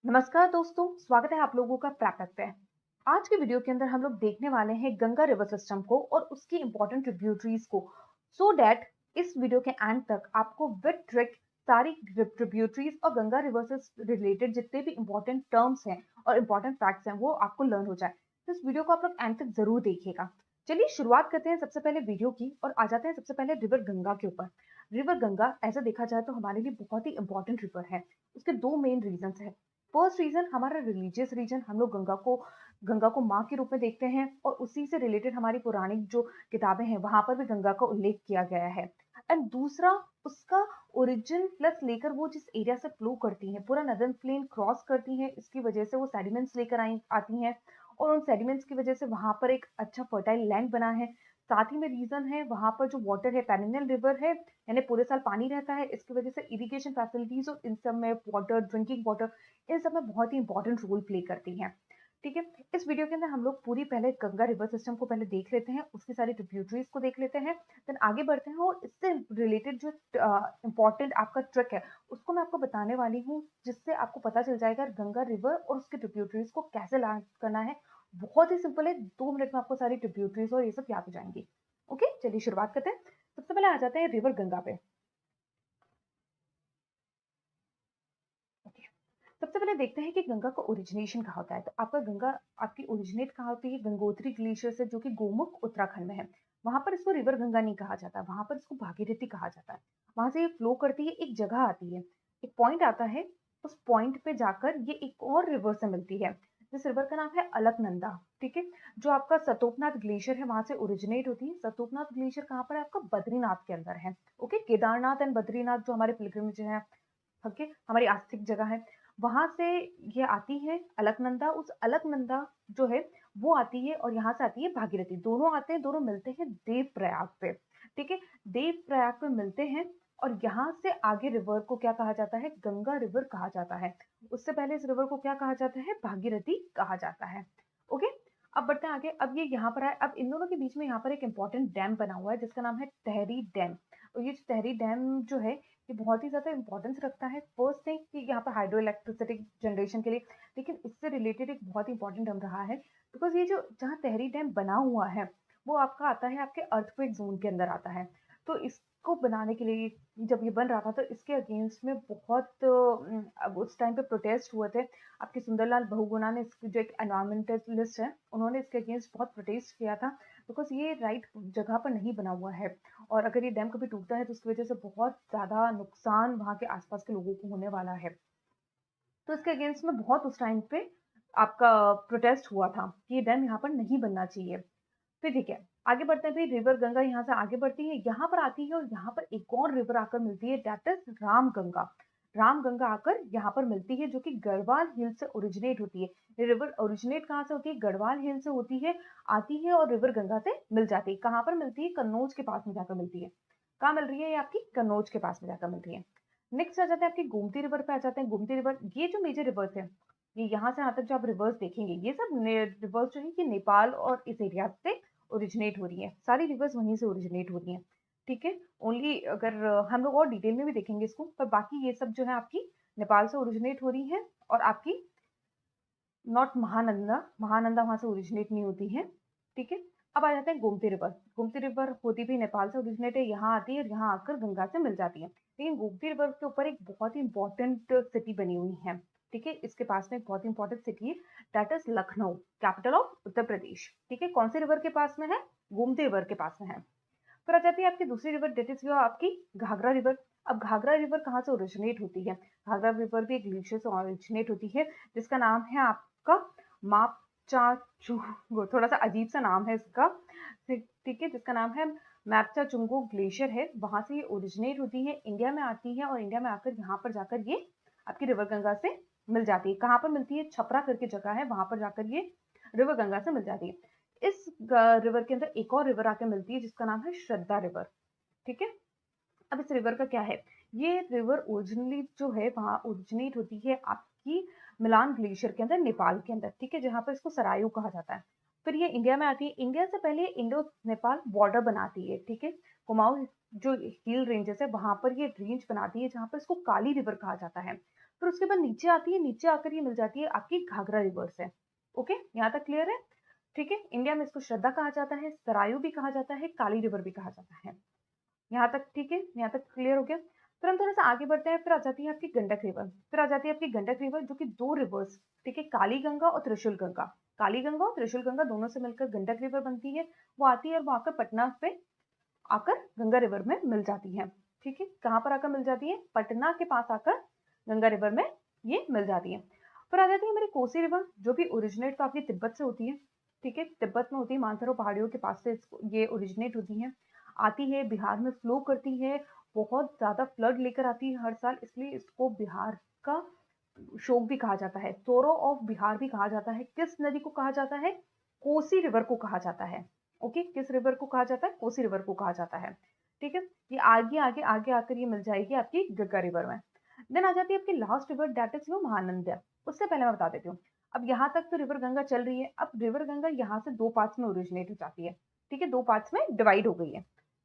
नमस्कार दोस्तों, स्वागत है आप लोगों का प्रैप पे। आज के वीडियो के अंदर हम लोग देखने वाले हैं गंगा रिवर सिस्टम को और उसकी इंपॉर्टेंट ट्रिब्यूटरीज को, सो दैट इस वीडियो के एंड तक आपको विद ट्रिक सारी ट्रिब्यूटरीज और गंगा रिवर से रिलेटेड जितने भी इंपॉर्टेंट टर्म्स हैं और इंपॉर्टेंट फैक्ट्स हैं वो आपको लर्न हो जाए। तो इस वीडियो को आप लोग एंड तक जरूर देखिएगा। चलिए शुरुआत करते हैं सबसे पहले वीडियो की और आ जाते हैं सबसे पहले रिवर गंगा के ऊपर। रिवर गंगा ऐसा देखा जाए तो हमारे लिए बहुत ही इंपॉर्टेंट रिवर है। उसके दो मेन रीजन है। फर्स्ट रीजन हमारा रिलीजियस रीजन, हम लोग गंगा को माँ के रूप में देखते हैं और उसी से रिलेटेड हमारी पौराणिक जो किताबें हैं वहां पर भी गंगा का उल्लेख किया गया है। एंड दूसरा, उसका ओरिजिन प्लस लेकर वो जिस एरिया से फ्लो करती है, पूरा नदर्न प्लेन क्रॉस करती है, इसकी वजह से वो सेडिमेंट्स लेकर आई आती हैं और उन सेडिमेंट्स की वजह से वहां पर एक अच्छा फर्टाइल लैंड बना है। साथ ही में रीजन है वहां पर जो वाटर है, पेरिनियल रिवर है, यानी पूरे साल पानी रहता है, इसकी वजह से इरिगेशन फैसिलिटीज और इन सब में वाटर, ड्रिंकिंग वाटर, इन सब में बहुत ही इंपॉर्टेंट रोल प्ले करती हैं। ठीक है, इस वीडियो के अंदर हम लोग पूरी पहले गंगा रिवर सिस्टम को पहले देख लेते हैं, उसकी सारी ट्रिब्यूटरीज को देख लेते हैं, देन आगे बढ़ते हैं और इससे रिलेटेड जो इंपॉर्टेंट आपका ट्रिक है उसको मैं आपको बताने वाली हूँ, जिससे आपको पता चल जाएगा गंगा रिवर और उसके ट्रिब्यूटरीज को कैसे लर्न करना है। बहुत ही सिंपल है, 2 मिनट में आपको सारी ट्रिब्यूटरीज और ये सब याद हो जाएंगी। ओके, चलिए शुरुआत करते हैं। सबसे पहले आ जाते हैं रिवर गंगा पे। सबसे पहले देखते हैं कि गंगा का ओरिजिनेशन कहाँ होता है। तो आपका गंगा आपकी ओरिजिनेट कहाँ होती है? गंगोत्री ग्लेशियर से, जो कि गोमुख उत्तराखंड में है। वहां पर इसको रिवर गंगा नहीं कहा जाता, वहां पर इसको भागीरथी कहा जाता है। वहां से ये फ्लो करती है, एक जगह आती है, एक पॉइंट आता है, उस पॉइंट पे जाकर ये एक और रिवर से मिलती है, जिस रिवर का नाम है अलकनंदा। ठीक है, जो आपका सतोपनाथ ग्लेशियर है वहां से ओरिजिनेट होती है। सतोपनाथ ग्लेशियर कहाँ पर है? आपका बद्रीनाथ के अंदर है। ओके, केदारनाथ एंड बद्रीनाथ जो हमारे पिलग्रिमेज है, ओके, हमारी आस्तिक जगह है, वहां से ये आती है अलकनंदा। उस अलकनंदा जो है वो आती है और यहाँ से आती है भागीरथी। दोनों आते हैं, दोनों मिलते हैं देव प्रयाग पे। ठीक है, देव प्रयाग पे मिलते हैं और यहाँ से आगे रिवर को क्या कहा जाता है? गंगा रिवर कहा जाता है। उससे पहले इस रिवर को क्या कहा जाता है? भागीरथी कहा जाता है। ओके, अब बढ़ते हैं आगे। अब ये यहाँ पर आए, अब इन दोनों के बीच में यहाँ पर एक इंपॉर्टेंट डैम बना हुआ है जिसका नाम है टहरी डैम। और ये टहरी डैम जो है ये बहुत ही ज़्यादा इंपॉर्टेंस रखता है। फर्स्ट थिंग कि यहाँ पर हाइड्रो इलेक्ट्रिसिटी जनरेशन के लिए, लेकिन इससे रिलेटेड एक बहुत इंपॉर्टेंट डैम रहा है, बिकॉज ये जो जहाँ टहरी डैम बना हुआ है वो आपका आता है आपके अर्थक्वेक जोन के अंदर आता है। तो इसको बनाने के लिए जब ये बन रहा था तो इसके अगेंस्ट में बहुत अब उस टाइम पे प्रोटेस्ट हुए थे। आपके सुंदरलाल बहुगुणा ने, जो एक एनवायरमेंटलिस्ट है, उन्होंने इसके अगेंस्ट बहुत प्रोटेस्ट किया था, बिकॉज ये राइट जगह पर नहीं बना हुआ है और अगर ये डैम कभी टूटता है तो उसकी वजह से बहुत ज़्यादा नुकसान वहाँ के आसपास के लोगों को होने वाला है। तो इसके अगेंस्ट में बहुत उस टाइम पे आपका प्रोटेस्ट हुआ था कि ये डैम यहाँ पर नहीं बनना चाहिए। फिर ठीक है, आगे बढ़ते हैं। फिर रिवर गंगा यहाँ से आगे बढ़ती है, यहाँ पर आती है और यहाँ पर एक और रिवर आकर मिलती है, दैट इज राम गंगा। राम गंगा आकर यहाँ पर मिलती है, जो कि गढ़वाल हिल से ओरिजिनेट होती है। ये रिवर ओरिजिनेट कहाँ से होती है? गढ़वाल हिल से होती है, आती है और रिवर गंगा से मिल जाती है। कहाँ पर मिलती है? कन्नौज के पास में जाकर मिलती है। कहाँ मिल रही है ये आपकी? कन्नौज के पास में जाकर मिल रही है। नेक्स्ट आ जाते हैं आपकी गोमती रिवर पे। आ जाते हैं गोमती रिवर। ये जो मेजर रिवर्स है, ये यहाँ से यहाँ तक जो आप रिवर्स देखेंगे, ये सब रिवर्स जो है ये नेपाल और इस एरिया से ओरिजिनेट हो रही है। सारी रिवर्स वहीं से ओरिजिनेट हो रही हैं। ठीक है, ओनली अगर हम लोग और डिटेल में भी देखेंगे इसको, पर बाकी ये सब जो है आपकी नेपाल से ओरिजिनेट हो रही है और आपकी नॉट महानंदा, महानंदा वहां से ओरिजिनेट नहीं होती है। ठीक है, अब आ जाते हैं गोमती रिवर। गोमती रिवर होती भी नेपाल से ओरिजिनेट है, यहाँ आती है और यहाँ आकर गंगा से मिल जाती है। लेकिन गोमती रिवर के ऊपर एक बहुत ही इंपॉर्टेंट सिटी बनी हुई है। ठीक है, इसके पास में एक बहुत इंपॉर्टेंट सिटी है, that is Lucknow, capital of Uttar Pradesh. ठीक है, कौन सी रिवर के पास में है? गोमती रिवर के पास में है। फिर आ जाती है आपकी दूसरी रिवर, दैट इज आपकी घाघरा रिवर। अब घाघरा रिवर कहाँ से ओरिजिनेट होती है? घाघरा रिवर भी एक ग्लेशियर से ओरिजिनेट होती है, जिसका नाम है आपका मापचाचू, थोड़ा सा अजीब सा नाम है इसका। ठीक है, जिसका नाम है मैपचाचुंगो ग्लेशियर है, वहां से ये ओरिजिनेट होती है, इंडिया में आती है और इंडिया में आकर यहाँ पर जाकर ये आपकी रिवर गंगा से मिल जाती है। कहाँ पर मिलती है? छपरा करके जगह है, वहां पर जाकर ये रिवर गंगा से मिल जाती है। इस रिवर के अंदर एक और रिवर आके मिलती है जिसका नाम है श्रद्धा रिवर। ठीक है, अब इस रिवर का क्या है? ये रिवर ओरिजिनली जो है वहां ओरिजिनेट होती है आपकी मिलान ग्लेशियर के अंदर, नेपाल के अंदर। ठीक है, जहां पर इसको सरायू कहा जाता है। फिर ये इंडिया में आती है, इंडिया से पहले इंडो नेपाल बॉर्डर बनाती है। ठीक है, कुमाऊं जो हिल रेंजेस है वहां पर ये रेंज बनाती है, जहां पर इसको काली रिवर कहा जाता है। फिर उसके बाद नीचे आती है, नीचे आकर ये मिल जाती है आपकी घाघरा रिवर से। ओके, यहाँ तक क्लियर है? ठीक है, इंडिया में इसको श्रद्धा कहा जाता है, सरायू भी कहा जाता है, काली रिवर भी कहा जाता है। यहाँ तक ठीक है, यहाँ तक क्लियर हो गया। फिर हम थोड़ा सा आगे बढ़ते हैं, फिर आ जाती है आपकी गंडक रिवर, फिर आ जाती है आपकी गंडक रिवर, जो कि दो रिवर्स, ठीक है, काली गंगा और त्रिशूल गंगा, काली गंगा और त्रिशूल गंगा दोनों से मिलकर गंडक रिवर बनती है। वो आती है और वो आकर पटना पे आकर गंगा रिवर में मिल जाती है। ठीक है, कहाँ पर आकर मिल जाती है? पटना के पास आकर गंगा रिवर में ये मिल जाती है। फिर आ जाती है हमारी कोसी रिवर, जो कि ओरिजिनेट तो आपकी तिब्बत से होती है। ठीक है, तिब्बत में होती है, मानसरोवर पहाड़ियों के पास से ये ओरिजिनेट होती है, आती है बिहार में फ्लो करती है, बहुत ज्यादा फ्लड लेकर आती है हर साल, इसलिए इसको बिहार का शोक भी कहा जाता है, सोरो ऑफ बिहार भी कहा जाता है। किस नदी को कहा जाता है? कोसी रिवर को कहा जाता है। ओके, किस रिवर को कहा जाता है? कोसी रिवर को कहा जाता है। ठीक है, ये आगे आगे आगे आकर ये मिल जाएगी आपकी गंगा रिवर में। देन आ जाती है आपकी last river, that is your Mahananda. उससे पहले मैं बता देती हूँ, अब यहाँ तक तो रिवर गंगा चल रही है। अब रिवर गंगा यहाँ से दो पार्ट्स में ओरिजिनेट हो जाती है। ठीक है, दो पार्ट्स में डिवाइड हो गई है।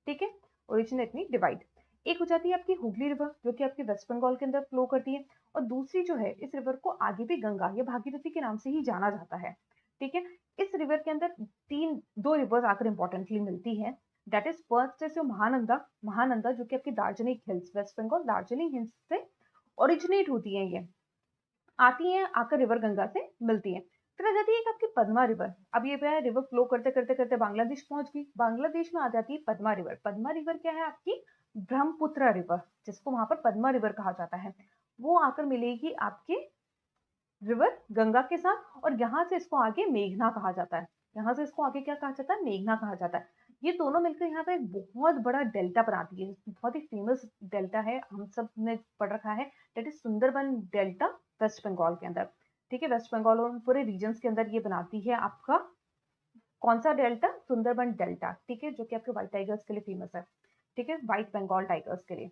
ठीक है, ओरिजिनेट नहीं, डिवाइड। एक हो जाती है आपकी हुगली रिवर, जो कि आपके वेस्ट बंगाल के अंदर फ्लो करती है, और दूसरी जो है, इस रिवर को आगे भी गंगा या भागीरथी के नाम से ही जाना जाता है। ठीक है, इस रिवर के अंदर दो रिवर्स आकर इंपॉर्टेंटली मिलती है, that is first is Mahananda. Mahananda जो कि आपकी Darjeeling hills, West Bengal Darjeeling hills से ओरिजिनेट होती है, ये आती है, आकर रिवर गंगा से मिलती है। फिर आ जाती है एक आपकी पद्मा रिवर। अब ये क्या है, रिवर फ्लो करते करते करते बांग्लादेश पहुंच गई, बांग्लादेश में आ जाती है पद्मा रिवर। पद्मा रिवर क्या है? आपकी ब्रह्मपुत्र रिवर, जिसको वहां पर पद्मा रिवर कहा जाता है, वो आकर मिलेगी आपके रिवर गंगा के साथ, और यहाँ से इसको आगे मेघना कहा जाता है। यहाँ से इसको आगे क्या कहा जाता है? मेघना कहा जाता है। ये दोनों मिलकर यहाँ पर एक बहुत बड़ा डेल्टा बनाती है, बहुत ही फेमस डेल्टा है, हम सब ने पढ़ रखा है, that is Sundarban delta, West Bengal के अंदर। ठीक है, वेस्ट बंगाल और पूरे रीजन के अंदर ये बनाती है आपका कौन सा डेल्टा? सुंदरबन डेल्टा। ठीक है, जो कि आपके व्हाइट टाइगर्स के लिए फेमस है। ठीक है, व्हाइट बंगाल टाइगर्स के लिए।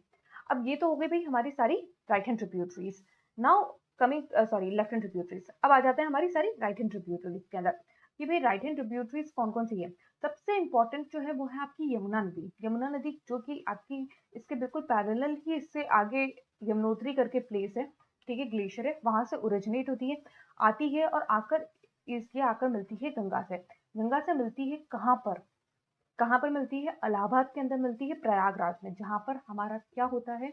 अब ये तो हो गई भाई हमारी सारी right hand tributaries. Now coming sorry left hand tributaries. अब आ जाते हैं हमारी सारी राइट हैंड ट्रिब्यूटरीज के अंदर कि भाई राइट हैंड ट्रिब्यूटरीज कौन कौन सी है। सबसे इंपॉर्टेंट जो है वो है आपकी यमुना नदी। यमुना नदी जो कि आपकी इसके बिल्कुल पैरेलल ही इससे आगे यमुनोत्री करके प्लेस है, ठीक है, ग्लेशियर है, वहां से ओरिजिनेट होती है, आती है और आकर इसके आकर मिलती है गंगा से। गंगा से मिलती है कहाँ पर? कहाँ पर मिलती है? इलाहाबाद के अंदर मिलती है, प्रयागराज में, जहां पर हमारा क्या होता है?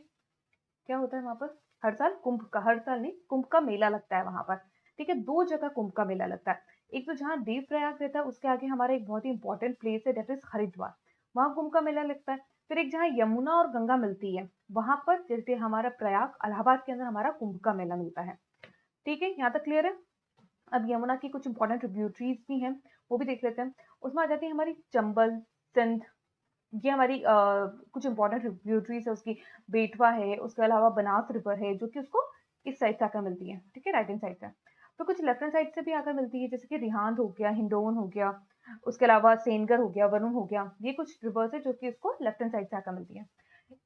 क्या होता है वहां पर? हर साल कुंभ का, हर साल नहीं, कुंभ का मेला लगता है वहां पर। ठीक है, दो जगह कुंभ का मेला लगता है। एक तो जहाँ देव प्रयाग रहता है, उसके आगे हमारा एक बहुत ही इंपॉर्टेंट प्लेस है, दैट इज हरिद्वार, वहां कुंभ का मेला लगता है। फिर एक जहाँ यमुना और गंगा मिलती है, वहां पर जैसे हमारा प्रयाग इलाहाबाद के अंदर हमारा कुंभ का मेला मिलता है। ठीक है, यहाँ तक क्लियर है? अब यमुना की कुछ इंपॉर्टेंट ट्रिब्यूटरीज भी हैं, वो भी देख लेते हैं। उसमें आ जाती है हमारी चंबल, सिंध, ये हमारी कुछ इंपॉर्टेंट ट्रिब्यूटरीज है उसकी। बेटवा है, उसके अलावा बनास रिवर है, जो कि उसको इस साइड से आकर मिलती है, ठीक है, राइट हैंड साइड से। तो कुछ लेफ्ट हैंड साइड से भी आकर मिलती है, जैसे कि रिहांद हो गया, हिंडोन हो गया, उसके अलावा सेनगर हो गया, वरुण हो गया, ये कुछ रिवर्स है जो कि इसको लेफ्ट हैंड साइड से आकर मिलती है।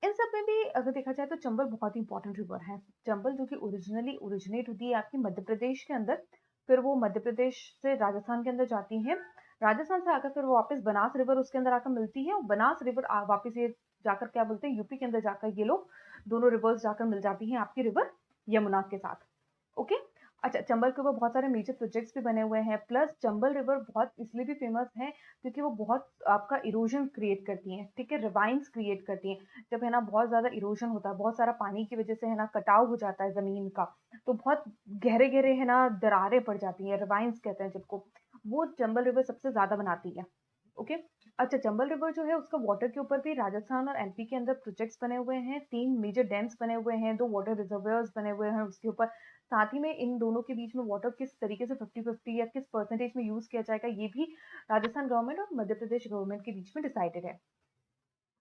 इन सब में भी अगर देखा जाए तो चंबल बहुत ही इंपॉर्टेंट रिवर है। चंबल जो कि ओरिजिनली ओरिजिनेट होती है आपकी मध्य प्रदेश के अंदर, फिर वो मध्य प्रदेश से राजस्थान के अंदर जाती है, राजस्थान से आकर फिर वो वापस बनास रिवर उसके अंदर आकर मिलती है, और बनास रिवर वापस ये जाकर क्या बोलते हैं, यूपी के अंदर जाकर ये लोग दोनों रिवर्स जाकर मिल जाती हैं आपकी रिवर यमुना के साथ। ओके, अच्छा, चंबल के ऊपर बहुत सारे मेजर प्रोजेक्ट्स भी बने हुए हैं, प्लस चंबल रिवर बहुत इसलिए भी फेमस है क्योंकि वो बहुत आपका इरोजन क्रिएट करती है, ठीक है, रिवाइंस क्रिएट करती है। जब है ना बहुत ज्यादा इरोजन होता है, बहुत सारा पानी की वजह से है ना कटाव हो जाता है जमीन का, तो बहुत गहरे गहरे है ना दरारें पड़ जाती है, रिवाइंस कहते हैं जिनको, वो चंबल रिवर सबसे ज्यादा बनाती है। ओके, अच्छा, चंबल रिवर जो है उसका वाटर के ऊपर भी राजस्थान और एमपी के अंदर प्रोजेक्ट्स बने हुए हैं, 3 मेजर डैम्स बने हुए हैं, 2 वाटर रिजर्वायर्स बने हुए हैं उसके ऊपर। साथ ही में इन दोनों के बीच में वाटर किस तरीके से 50-50 या किस परसेंटेज में यूज किया जाएगा, ये भी राजस्थान गवर्नमेंट और मध्य प्रदेश गवर्नमेंट के बीच में डिसाइडेड है।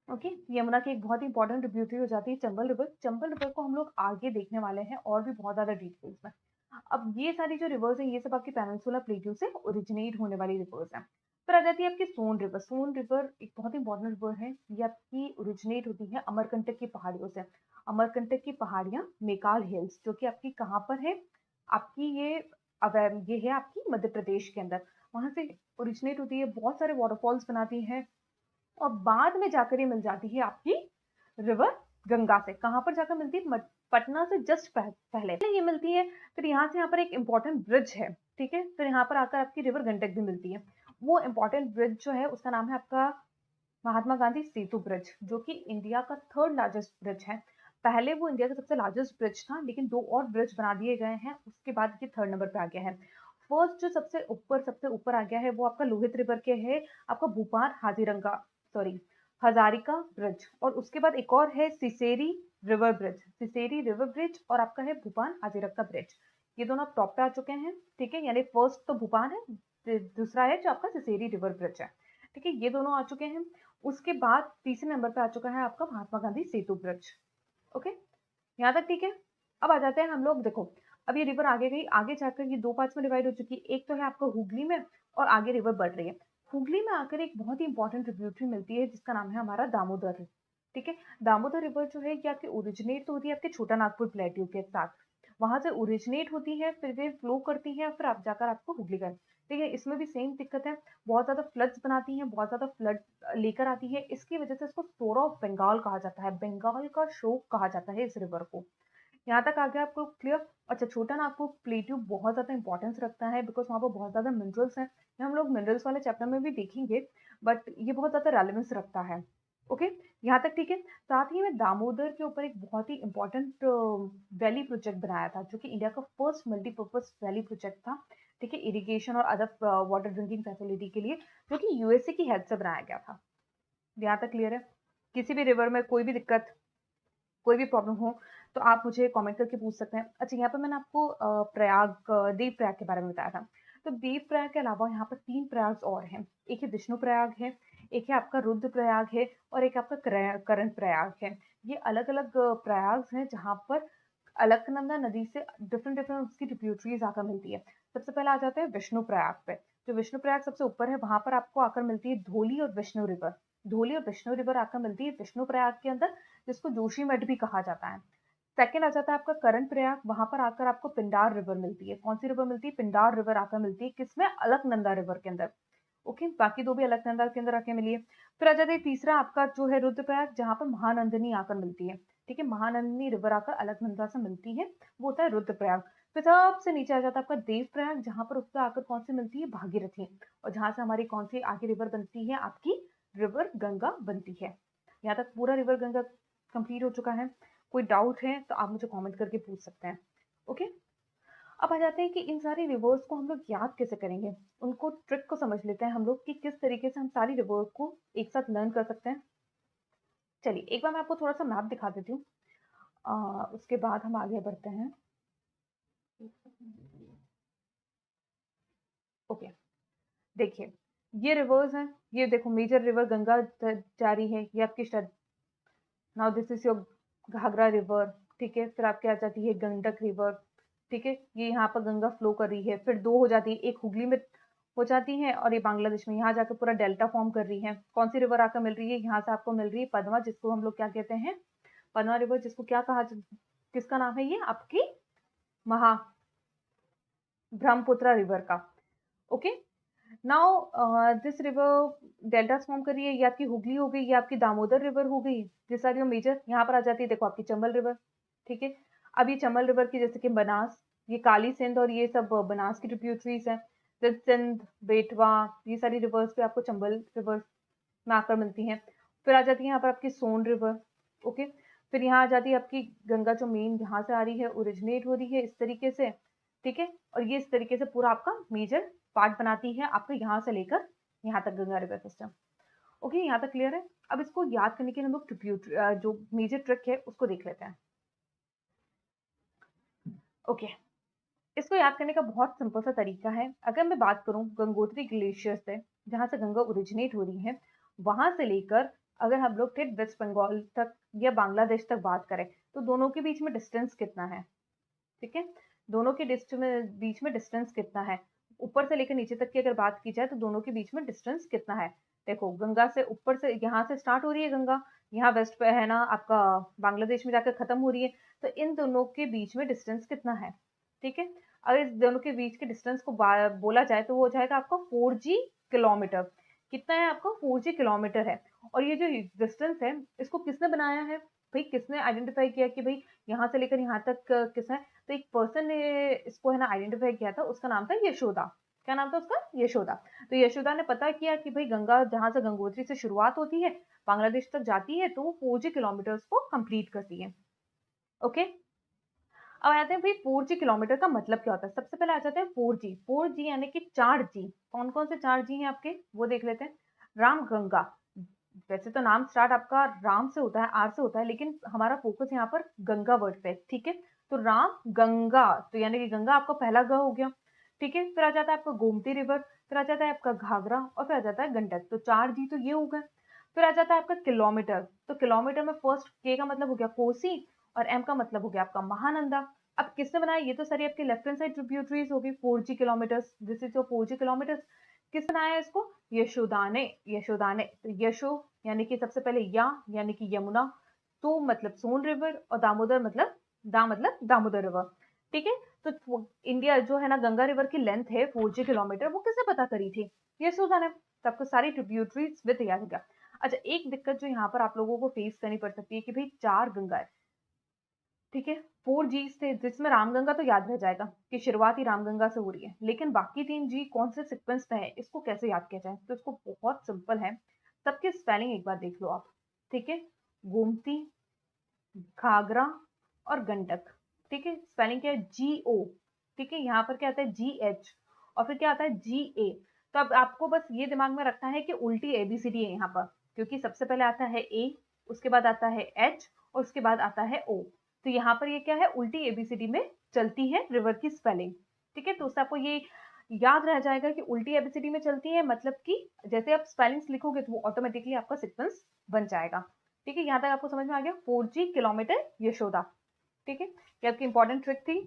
ओके, यमुना की एक बहुत ही इंपॉर्टेंट ट्रिब्यूटरी हो जाती है चंबल रिवर। चंबल रिवर को हम लोग आगे देखने वाले हैं और भी बहुत ज्यादा डिटेल्स में। अब ये सारी जो रिवर्स हैं ये सब आपकी पेनिनसुला प्लेट्यू से ओरिजिनेट होने वाली रिवर्स हैं। फिर आ जाती है आपकी सोन रिवर। सोन रिवर एक बहुत ही इंपॉर्टेंट रिवर है, ये आपकी ओरिजिनेट होती है अमरकंटक की पहाड़ियों से। अमरकंटक की पहाड़ियां, मेकाल हिल्स, जो कि आपकी कहाँ पर है? आपकी ये है आपकी मध्य प्रदेश के अंदर, वहां से ओरिजिनेट होती है, बहुत सारे वाटरफॉल्स बनाती है, और बाद में जाकर ये मिल जाती है आपकी रिवर गंगा से कहाँ पर जाकर मिलती है, पटना से जस्ट पहले ये मिलती है। फिर यहाँ से यहाँ पर एक इंपॉर्टेंट ब्रिज है, ठीक है। फिर यहाँ पर आकर आपकी रिवर गंडक भी मिलती है। वो इंपॉर्टेंट ब्रिज जो है उसका नाम है आपका महात्मा गांधी सेतु ब्रिज, जो कि इंडिया का थर्ड लार्जेस्ट ब्रिज है। पहले वो इंडिया का सबसे लार्जेस्ट ब्रिज था, लेकिन 2 और ब्रिज बना दिए गए हैं, उसके बाद ये थर्ड नंबर पे आ गया है। फर्स्ट जो सबसे ऊपर आ गया है वो आपका लोहित रिवर के है, आपका भूपाल हाजीरंगा सॉरी हजारिका ब्रिज। और उसके बाद एक और है सिसेरी रिवर ब्रिज और आपका है भूपाल हाजीरंगा ब्रिज। ये दोनों आप टॉप पे आ चुके हैं, ठीक है। यानी फर्स्ट तो भूपाल है, दूसरा है जो आपका सिसेरी रिवर ब्रिज है, ठीक है। ये दोनों आ चुके हैं। उसके बाद तीसरे नंबर पे आ चुका है आपका महात्मा गांधी सेतु ब्रिज। ओके, यहाँ तक ठीक है। अब आ जाते हैं हम लोग, देखो अब ये रिवर आगे गई, आगे जाकर ये 2 पार्ट्स में डिवाइड हो चुकी है। एक तो है आपका हुगली में और आगे रिवर बढ़ रही है। हुगली में आकर एक बहुत ही इंपॉर्टेंट ट्रिब्यूटरी मिलती है जिसका नाम है हमारा दामोदर, ठीक है। दामोदर रिवर जो है ये आपकी ओरिजिनेट तो होती है आपके छोटा नागपुर प्लेट्यू के साथ, वहां से ओरिजिनेट होती है, फिर वे फ्लो करती है, फिर आप जाकर आपको हुगली कर, ठीक है। इसमें भी सेम दिक्कत है, बहुत ज्यादा फ्लड्स बनाती है, बहुत ज्यादा फ्लड लेकर आती है। इसकी वजह से इसको स्टोर ऑफ बंगाल कहा जाता है, बंगाल का शोक कहा जाता है इस रिवर को। यहाँ तक आ गया आपको क्लियर। अच्छा, छोटा नागपुर प्लेट्यू बहुत ज्यादा इंपॉर्टेंस रखता है बिकॉज वहाँ पर बहुत ज्यादा मिनरल्स हैं, ये हम लोग मिनरल्स वाले चैप्टर में भी देखेंगे, बट ये बहुत ज्यादा रेलेवेंस रखता है। ओके, यहाँ तक ठीक है। साथ ही में दामोदर के ऊपर एक बहुत ही इंपॉर्टेंट वैली प्रोजेक्ट बनाया था, जो कि इंडिया का फर्स्ट मल्टीपर्पज वैली प्रोजेक्ट था, ठीक है, इरिगेशन और अदर वाटर ड्रिंकिंग फैसिलिटी के लिए, जो कि यूएसए की हेल्प से बनाया गया था। यहाँ तक क्लियर है। किसी भी रिवर में कोई भी दिक्कत, कोई भी प्रॉब्लम हो तो आप मुझे कमेंट करके पूछ सकते हैं। अच्छा, यहाँ पर मैंने आपको देव प्रयाग के बारे में बताया था। तो देव प्रयाग के अलावा यहाँ पर 3 प्रयाग और हैं। एक है विष्णु प्रयाग है, एक है आपका रुद्र प्रयाग है और एक आपका करण प्रयाग है। ये अलग अलग प्रयाग हैं जहाँ पर अलकनंदा नदी से डिफरेंट डिफरेंट उसकी ट्रिब्यूटरीज आकर मिलती है। सबसे पहले आ जाते हैं विष्णु प्रयाग पे। जो विष्णु प्रयाग सबसे ऊपर है, वहां पर आपको आकर मिलती है धोली और विष्णु रिवर। धोली और विष्णु रिवर आकर मिलती है विष्णु प्रयाग के अंदर, जिसको जोशी मठ भी कहा जाता है। सेकंड आ जाता है आपका करण प्रयाग, वहां पर आकर आपको पिंडार रिवर मिलती है। कौन सी रिवर मिलती है? पिंडार रिवर आकर मिलती है, किसमें? अलकनंदा रिवर के अंदर। ओके, बाकी 2 भी अलकनंदा के अंदर आके मिली है। फिर आ जाता है तीसरा आपका जो है रुद्रप्रयाग, जहां पर महानंदिनी आकर मिलती है, ठीक है। महानंदिनी रिवर आकर अलकनंदा से मिलती है, वो होता है रुद्रप्रयाग। फिर सबसे नीचे आ जाता है आपका देवप्रयाग, जहां पर उससे आकर कौन सी मिलती है? भागीरथी। और जहां से हमारी कौन सी आगे रिवर बनती है? आपकी रिवर गंगा बनती है। यहाँ तक पूरा रिवर गंगा कंप्लीट हो चुका है। कोई डाउट है तो आप मुझे कमेंट करके पूछ सकते हैं। ओके, अब आ जाते हैं कि इन सारी रिवर्स को हम लोग याद कैसे करेंगे। उनको ट्रिक को समझ लेते हैं हम लोग कि किस तरीके से हम सारी रिवर्स को एक साथ लर्न कर सकते हैं। चलिए एक बार मैं आपको थोड़ा सा मैप दिखा देती हूँ, उसके बाद हम आगे बढ़ते हैं। ओके, देखिए ये रिवर्स हैं, ये देखो मेजर रिवर गंगा जा रही है, ये आपकी now this is your Ghaghara river, ठीक है। फिर आपके आ जाती है गंडक रिवर, ठीक है, ये यहाँ पर गंगा फ्लो कर रही है। फिर 2 हो जाती है, एक हुगली में हो जाती है और ये बांग्लादेश में, यहाँ जाकर पूरा डेल्टा फॉर्म कर रही है। कौन सी रिवर आकर मिल रही है? यहाँ से आपको मिल रही है पद्मा, जिसको हम लोग क्या कहते हैं? पद्मा रिवर, जिसको क्या कहा, किसका नाम है ये? आपकी महा ब्रह्मपुत्र रिवर का। Okay, now this river delta form कर रही है, ये आपकी हुगली हो गई, ये आपकी दामोदर रिवर हो गई, दिस आर योर मेजर। यहाँ पर आ जाती है देखो आपकी चंबल रिवर, ठीक है। अब ये चंबल रिवर की जैसे कि बनास, ये काली सिंध और ये सब बनास की ट्रिब्यूटरीज हैं। सिंध, बेटवा, ये सारी रिवर्स पे आपको चंबल रिवर में आकर मिलती हैं। फिर आ जाती है यहाँ पर आपकी सोन रिवर, ओके। फिर यहाँ आ जाती है आपकी गंगा, जो मेन यहाँ से आ रही है, ओरिजिनेट हो रही है इस तरीके से, ठीक है। और ये इस तरीके से पूरा आपका मेजर पार्ट बनाती है आपके यहाँ से लेकर यहाँ तक गंगा रिवर सिस्टम। ओके, यहाँ तक क्लियर है। अब इसको याद करने के लिए हम लोग जो मेजर ट्रिक है उसको देख लेते हैं। ओके, इसको याद करने का बहुत सिंपल सा तरीका है। अगर मैं बात करूं गंगोत्री ग्लेशियर से, जहां से गंगा ओरिजिनेट हो रही है, वहां से लेकर अगर हम लोग फिर वेस्ट बंगाल तक या बांग्लादेश तक बात करें, तो दोनों के बीच में डिस्टेंस कितना है? ठीक है, दोनों के बीच में डिस्टेंस कितना है? ऊपर से लेकर नीचे तक की अगर बात की जाए तो दोनों के बीच में डिस्टेंस कितना है? देखो गंगा से ऊपर से यहाँ से स्टार्ट हो रही है गंगा, यहाँ वेस्ट पे है ना आपका, बांग्लादेश में जाकर खत्म हो रही है, तो इन दोनों के बीच में डिस्टेंस कितना है? ठीक है, अगर इस दोनों के बीच के डिस्टेंस को बोला जाए तो वो हो जाएगा आपका 4G किलोमीटर। कितना है आपका? 4G किलोमीटर है। और ये जो डिस्टेंस है इसको किसने बनाया है? भाई किसने आइडेंटिफाई किया कि भाई यहाँ से लेकर यहाँ तक किसने, तो एक पर्सन ने इसको है ना आइडेंटिफाई किया था, उसका नाम था यशोदा। क्या नाम था उसका? यशोदा। तो यशोदा ने पता किया कि भाई गंगा जहां से गंगोत्री से शुरुआत होती है बांग्लादेश तक जाती है तो वो 4G किलोमीटर्स को कंप्लीट करती है। ओके, अब आते हैं भाई 4G किलोमीटर का मतलब क्या होता है। सबसे पहले आ जाते हैं 4G। 4G यानी कि 4G। कौन कौन से 4G हैं आपके, वो देख लेते हैं। राम गंगा, वैसे तो नाम स्टार्ट आपका राम से होता है, आर से होता है, लेकिन हमारा फोकस यहाँ पर गंगा वर्ड पे, ठीक है। तो राम गंगा, तो यानी कि गंगा आपका पहला ग हो गया, ठीक है। फिर आ जाता है आपका गोमती रिवर, फिर आ जाता है आपका घाघरा, और फिर आ जाता है गंडक। तो 4G तो ये हो गए। फिर आ जाता है आपका किलोमीटर। तो किलोमीटर में फर्स्ट के का मतलब हो गया कोसी, और एम का मतलब हो गया आपका महानंदा। अब किसने बनाया? ये तो सारी आपकी लेफ्ट हैंड साइड ट्रिब्यूटरीज होगी। 4G kilometres, this is your 4G kilometres. किसने बनाया इसको? यशोदा ने। यशोदा ने, तो यशो यानी कि सबसे पहले या यानी कि यमुना, तो मतलब सोन रिवर, और दामोदर मतलब दामोदर रिवर, ठीक है। तो इंडिया जो है ना, गंगा रिवर की लेंथ है 4G किलोमीटर, वो किसने पता करी थी? यशोदा ने। तो आपको सारी ट्रिब्यूटरीज विद तैयार हो गया। अच्छा, एक दिक्कत जो यहाँ पर आप लोगों को फेस करनी पड़ सकती है कि भाई 4 गंगा है, ठीक है। 4G से जिसमें रामगंगा तो याद रह जाएगा कि शुरुआत ही रामगंगा से हो रही है, लेकिन बाकी 3G कौन से सीक्वेंस पे है, इसको कैसे याद किया जाए? तो इसको बहुत सिंपल है। सबके स्पेलिंग एक बार देख लो आप, ठीक है। गोमती, घाघरा और गंडक, ठीक है। स्पेलिंग क्या है? GO, ठीक है। यहाँ पर क्या आता है? GH, और फिर क्या आता है? GA। तो अब आपको बस ये दिमाग में रखना है कि उल्टी ABCD है यहाँ पर, क्योंकि सबसे पहले आता है A, उसके बाद आता है H, और उसके बाद आता है O। तो यहाँ पर ये क्या है? उल्टी ABCD में चलती है रिवर की स्पेलिंग, ठीक है। तो उससे आपको ये याद रह जाएगा कि उल्टी ABCD में चलती है, मतलब कि जैसे आप स्पेलिंग्स लिखोगे तो वो ऑटोमेटिकली आपका सीक्वेंस बन जाएगा, ठीक है। यहाँ तक आपको समझ में आ गया? 4G किलोमीटर यशोदा, ठीक है। ये आपकी इंपॉर्टेंट ट्रिक थी।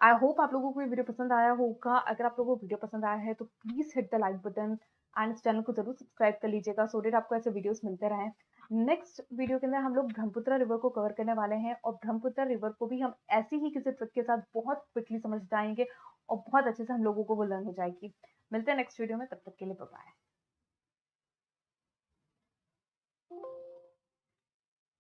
आई होप आप लोगों को ये वीडियो पसंद आया होगा। अगर आप लोगों को वीडियो पसंद आया है तो please hit the like button, and इस चैनल को जरूर सब्सक्राइब कर लीजिएगा, सो दैट आपको ऐसे वीडियोस मिलते रहें। नेक्स्ट वीडियो के अंदर हम लोग ब्रह्मपुत्र रिवर को कवर करने वाले हैं, और ब्रह्मपुत्र रिवर को भी हम ऐसी ही किसी ट्रिक के साथ बहुत क्विकली समझ जाएंगे, और बहुत अच्छे से हम लोगों को वो लर्न हो जाएगी। मिलते हैं नेक्स्ट वीडियो में, तब तक के लिए बाय बाय।